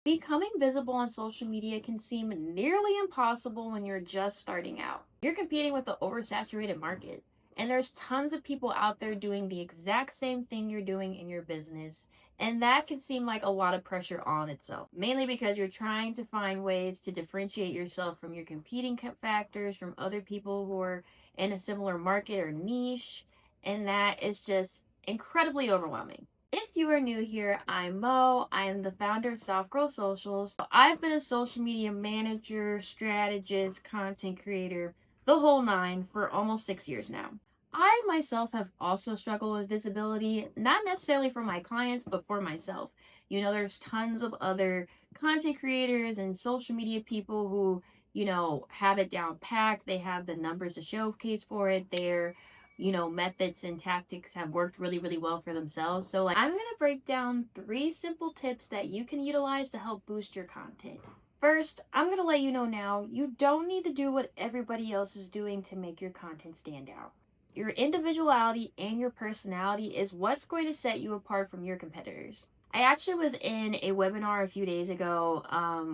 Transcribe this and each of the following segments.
Becoming visible on social media can seem nearly impossible when you're just starting out. You're competing with the oversaturated market, and there's tons of people out there doing the exact same thing you're doing in your business. And that can seem like a lot of pressure on itself, mainly because you're trying to find ways to differentiate yourself from your competing factors, from other people who are in a similar market or niche. And that is just incredibly overwhelming. If you are new here, I'm Mo. I am the founder of Soft Girl Socials. I've been a social media manager, strategist, content creator, the whole nine for almost 6 years now. I myself have also struggled with visibility, not necessarily for my clients, but for myself. There's tons of other content creators and social media people who, have it down packed. They have the numbers to showcase for it. Their methods and tactics have worked really, really well for themselves. So, like, I'm going to break down 3 simple tips that you can utilize to help boost your content. First, I'm going to let you know now, you don't need to do what everybody else is doing to make your content stand out. Your individuality and your personality is what's going to set you apart from your competitors. I actually was in a webinar a few days ago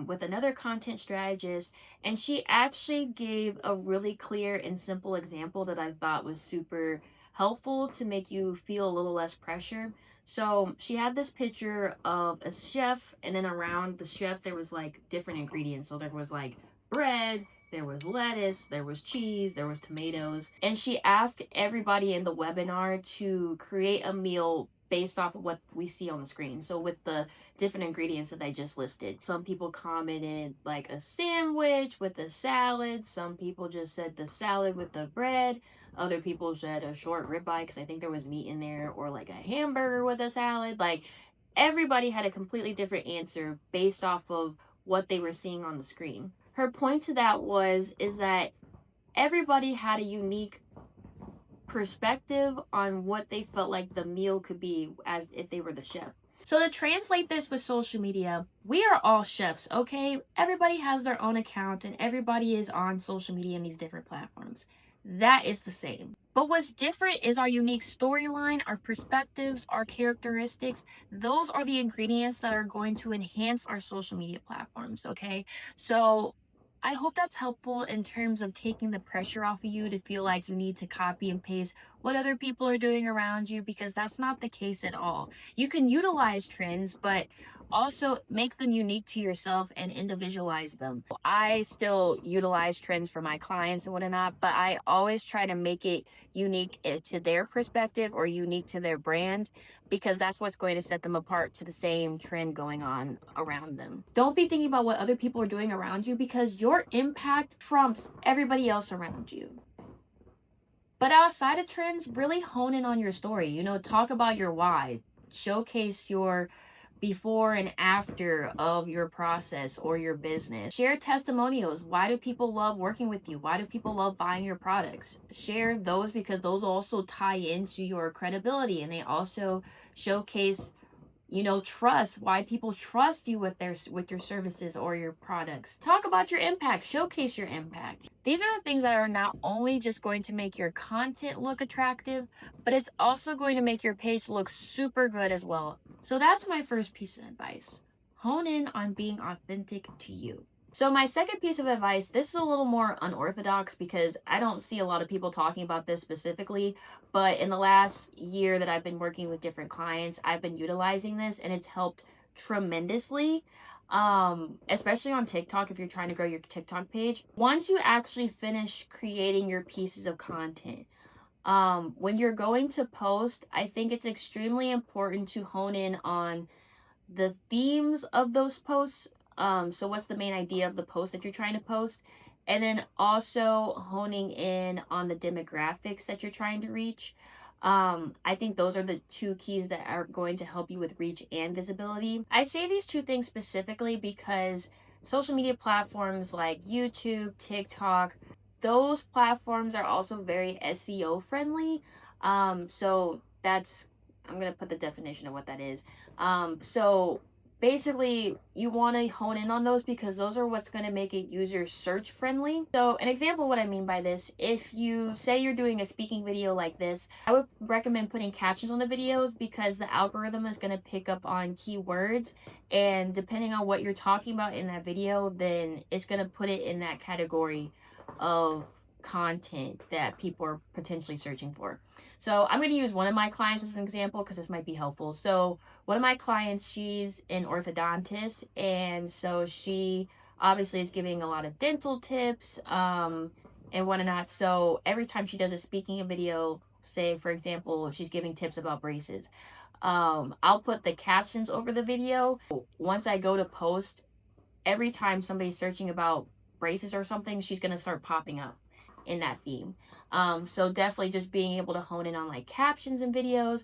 with another content strategist, and she actually gave a really clear and simple example that I thought was super helpful to make you feel a little less pressure. So she had this picture of a chef, and then around the chef, there was like different ingredients. So there was like bread, there was lettuce, there was cheese, there was tomatoes. And she asked everybody in the webinar to create a meal based off of what we see on the screen. So with the different ingredients that I just listed. Some people commented like a sandwich with a salad. Some people just said the salad with the bread. Other people said a short ribeye because I think there was meat in there, or like a hamburger with a salad. Like, everybody had a completely different answer based off of what they were seeing on the screen. Her point to that was is that everybody had a unique perspective on what they felt like the meal could be as if they were the chef. So to translate this with social media, we are all chefs, okay? Everybody has their own account and everybody is on social media in these different platforms. That is the same. But what's different is our unique storyline, our perspectives, our characteristics. Those are the ingredients that are going to enhance our social media platforms, okay? So I hope that's helpful in terms of taking the pressure off of you to feel like you need to copy and paste what other people are doing around you, because that's not the case at all. You can utilize trends, but also make them unique to yourself and individualize them. I still utilize trends for my clients and whatnot, but I always try to make it unique to their perspective or unique to their brand, because that's what's going to set them apart to the same trend going on around them. Don't be thinking about what other people are doing around you, because your impact trumps everybody else around you. But outside of trends, really hone in on your story. Talk about your why. Showcase your before and after of your process or your business. Share testimonials. Why do people love working with you? Why do people love buying your products? Share those because those also tie into your credibility, and they also showcase trust, why people trust you with your services or your products. Talk about your impact, showcase your impact. These are the things that are not only just going to make your content look attractive, but it's also going to make your page look super good as well. So that's my first piece of advice. Hone in on being authentic to you. So my second piece of advice, this is a little more unorthodox because I don't see a lot of people talking about this specifically, but in the last year that I've been working with different clients, I've been utilizing this and it's helped tremendously. Especially on TikTok, if you're trying to grow your TikTok page. Once you actually finish creating your pieces of content, when you're going to post, I think it's extremely important to hone in on the themes of those posts. So what's the main idea of the post that you're trying to post? And then also honing in on the demographics that you're trying to reach. I think those are the two keys that are going to help you with reach and visibility. I say these two things specifically because social media platforms like YouTube, TikTok, those platforms are also very SEO friendly. So I'm gonna put the definition of what that is. So basically you want to hone in on those because those are what's going to make it user search friendly. So an example what I mean by this, if you say you're doing a speaking video like this, I would recommend putting captions on the videos because the algorithm is going to pick up on keywords, and depending on what you're talking about in that video, then it's going to put it in that category of content that people are potentially searching for. So I'm going to use one of my clients as an example because this might be helpful. So one of my clients, she's an orthodontist, and so she obviously is giving a lot of dental tips and whatnot. So every time she does a speaking video, say for example, if she's giving tips about braces, I'll put the captions over the video. Once I go to post, every time somebody's searching about braces or something, she's gonna start popping up in that theme. So definitely just being able to hone in on like captions and videos,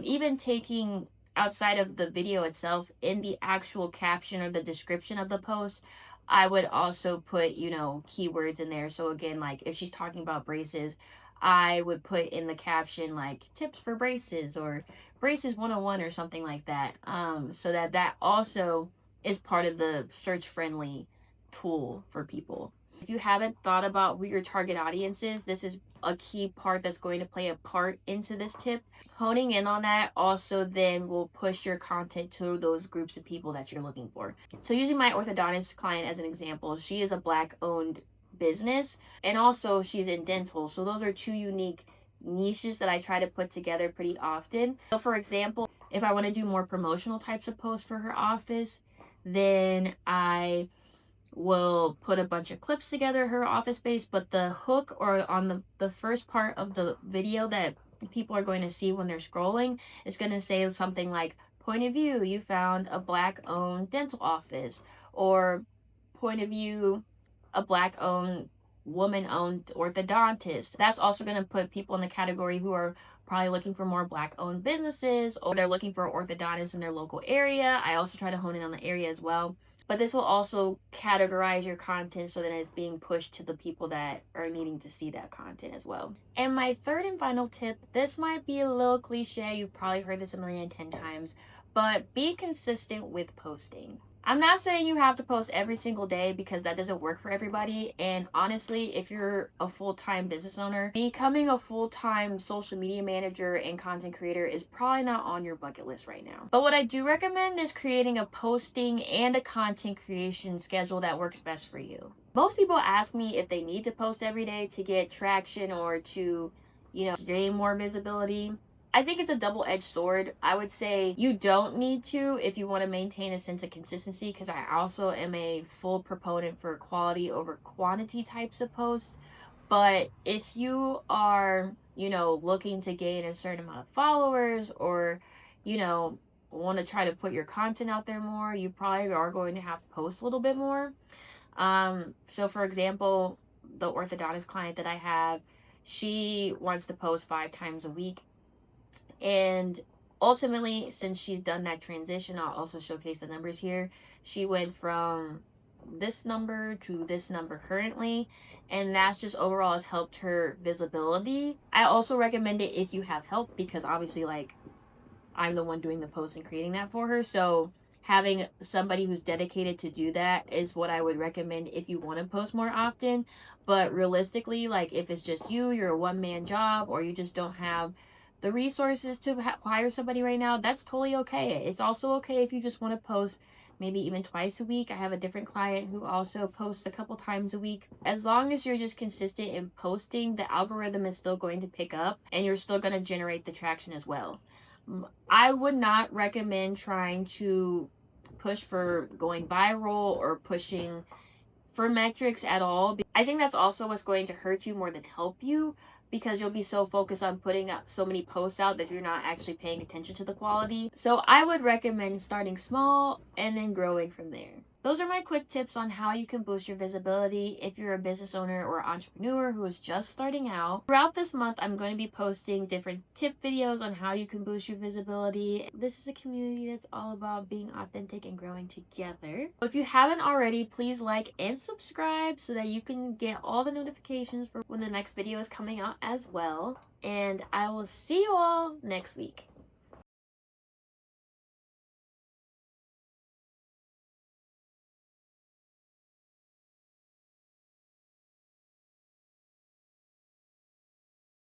even taking outside of the video itself in the actual caption or the description of the post. I would also put, you know, keywords in there. So again, like if she's talking about braces, I would put in the caption like tips for braces or braces 101 or something like that. So that also is part of the search friendly tool for people. If you haven't thought about who your target audience is, this is a key part that's going to play a part into this tip. Honing in on that also then will push your content to those groups of people that you're looking for. So using my orthodontist client as an example, she is a Black owned business and also she's in dental. So those are two unique niches that I try to put together pretty often. So for example, if I want to do more promotional types of posts for her office, then I will put a bunch of clips together, her office space, but the hook or on the first part of the video that people are going to see when they're scrolling is going to say something like, point of view, you found a Black owned dental office, or point of view, a Black owned woman owned orthodontist. That's also going to put people in the category who are probably looking for more Black owned businesses, or they're looking for orthodontists in their local area. I also try to hone in on the area as well. But this will also categorize your content so that it's being pushed to the people that are needing to see that content as well. And my third and final tip, this might be a little cliche, you've probably heard this a million and 10 times, but be consistent with posting. I'm not saying you have to post every single day because that doesn't work for everybody. And honestly, if you're a full-time business owner, becoming a full-time social media manager and content creator is probably not on your bucket list right now. But what I do recommend is creating a posting and a content creation schedule that works best for you. Most people ask me if they need to post every day to get traction or to, you know, gain more visibility. I think it's a double-edged sword. I would say you don't need to if you want to maintain a sense of consistency, because I also am a full proponent for quality over quantity types of posts. But if you are, you know, looking to gain a certain amount of followers, or, you know, want to try to put your content out there more, you probably are going to have to post a little bit more. So for example, the orthodontist client that I have, she wants to post 5 times a week. And ultimately, since she's done that transition, I'll also showcase the numbers here. She went from this number to this number currently, and that's just overall has helped her visibility. I also recommend it if you have help, because obviously, like, I'm the one doing the post and creating that for her. So having somebody who's dedicated to do that is what I would recommend if you want to post more often. But realistically, like if it's just you, you're a one-man job, or you just don't have the resources to hire somebody right now, that's totally okay. It's also okay if you just want to post maybe even twice a week. I have a different client who also posts a couple times a week. As long as you're just consistent in posting, the algorithm is still going to pick up and you're still going to generate the traction as well. I would not recommend trying to push for going viral or pushing for metrics at all. I think that's also what's going to hurt you more than help you, because you'll be so focused on putting out so many posts out that you're not actually paying attention to the quality. So I would recommend starting small and then growing from there. Those are my quick tips on how you can boost your visibility if you're a business owner or entrepreneur who is just starting out. Throughout this month, I'm going to be posting different tip videos on how you can boost your visibility. This is a community that's all about being authentic and growing together. If you haven't already, please like and subscribe so that you can get all the notifications for when the next video is coming out as well. And I will see you all next week.